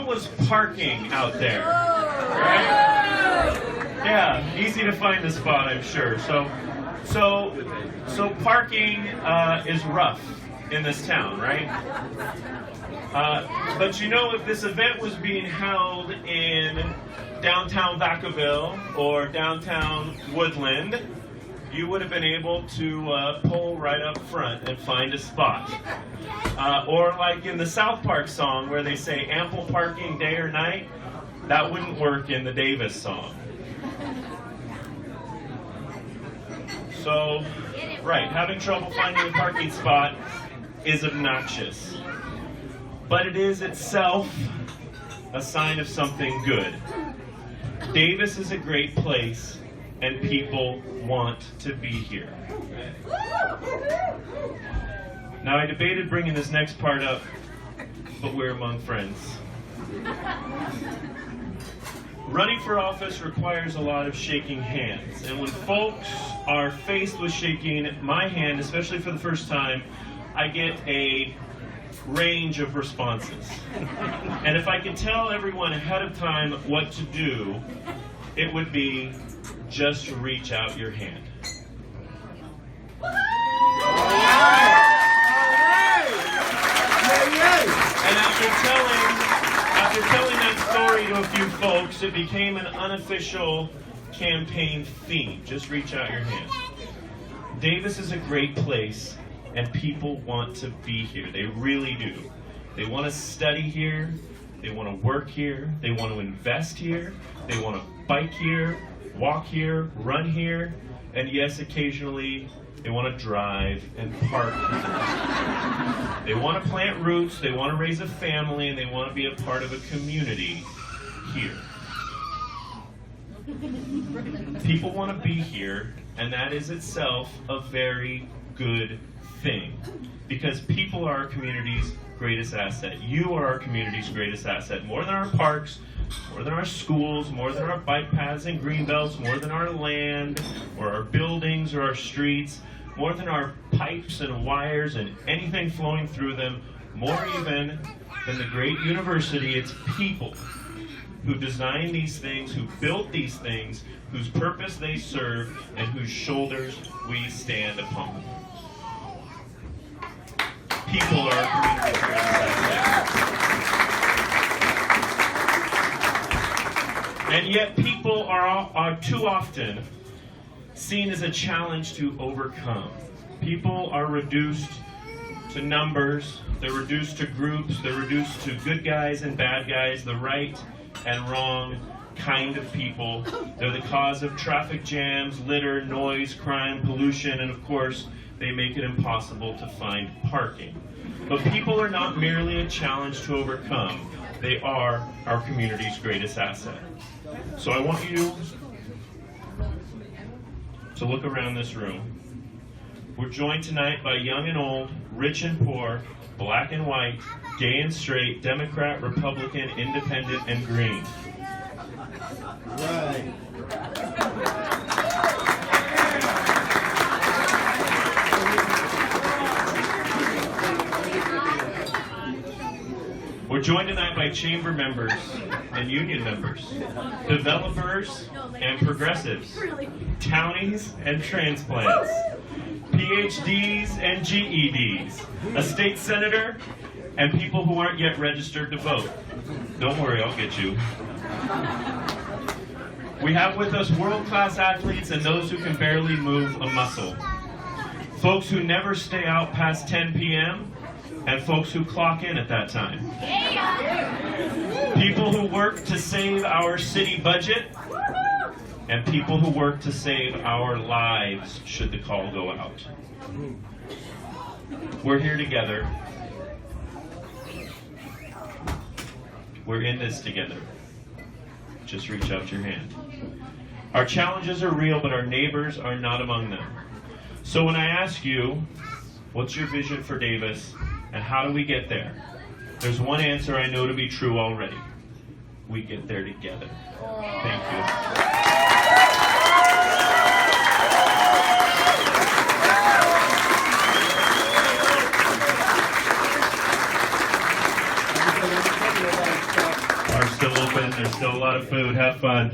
how was parking out there? Right? Yeah, easy to find the spot, I'm sure. So parking is rough in this town, right? But you know, if this event was being held in downtown Vacaville or downtown Woodland, you would have been able to pull right up front and find a spot. Or like in the South Park song where they say ample parking day or night, that wouldn't work in the Davis song. So, right, having trouble finding a parking spot is obnoxious. But it is itself a sign of something good. Davis is a great place, and people want to be here. Now, I debated bringing this next part up, but we're among friends. Running for office requires a lot of shaking hands, and when folks are faced with shaking my hand, especially for the first time, I get a range of responses. And if I could tell everyone ahead of time what to do, it would be just reach out your hand. And after telling that story to a few folks, it became an unofficial campaign theme. Just reach out your hand. Davis is a great place, and people want to be here. They really do. They want to study here. They want to work here. They want to invest here. They want to bike here, walk here, run here, and yes, occasionally they want to drive and park here. They want to plant roots, they want to raise a family, and they want to be a part of a community here. People want to be here, and that is itself a very good thing, because people are our community's greatest asset. You are our community's greatest asset, more than our parks, more than our schools, more than our bike paths and green belts, more than our land or our buildings or our streets, more than our pipes and wires and anything flowing through them, more even than the great university. It's people who design these things, who built these things, whose purpose they serve, and whose shoulders we stand upon. People are our community's greatest asset. And yet people are too often seen as a challenge to overcome. People are reduced to numbers, they're reduced to groups, they're reduced to good guys and bad guys, the right and wrong kind of people. They're the cause of traffic jams, litter, noise, crime, pollution, and of course, they make it impossible to find parking. But people are not merely a challenge to overcome, they are our community's greatest asset. So I want you to look around this room. We're joined tonight by young and old, rich and poor, black and white, gay and straight, Democrat, Republican, Independent, and Green. Right. We're joined tonight by chamber members and union members, developers and progressives, townies and transplants, PhDs and GEDs, a state senator, and people who aren't yet registered to vote. Don't worry, I'll get you. We have with us world-class athletes and those who can barely move a muscle. Folks who never stay out past 10 p.m., and folks who clock in at that time. People who work to save our city budget, and people who work to save our lives should the call go out. We're here together. We're in this together. Just reach out your hand. Our challenges are real, but our neighbors are not among them. So when I ask you, what's your vision for Davis, and how do we get there? There's one answer I know to be true already. We get there together. Thank you. There's still a lot of food. Have fun.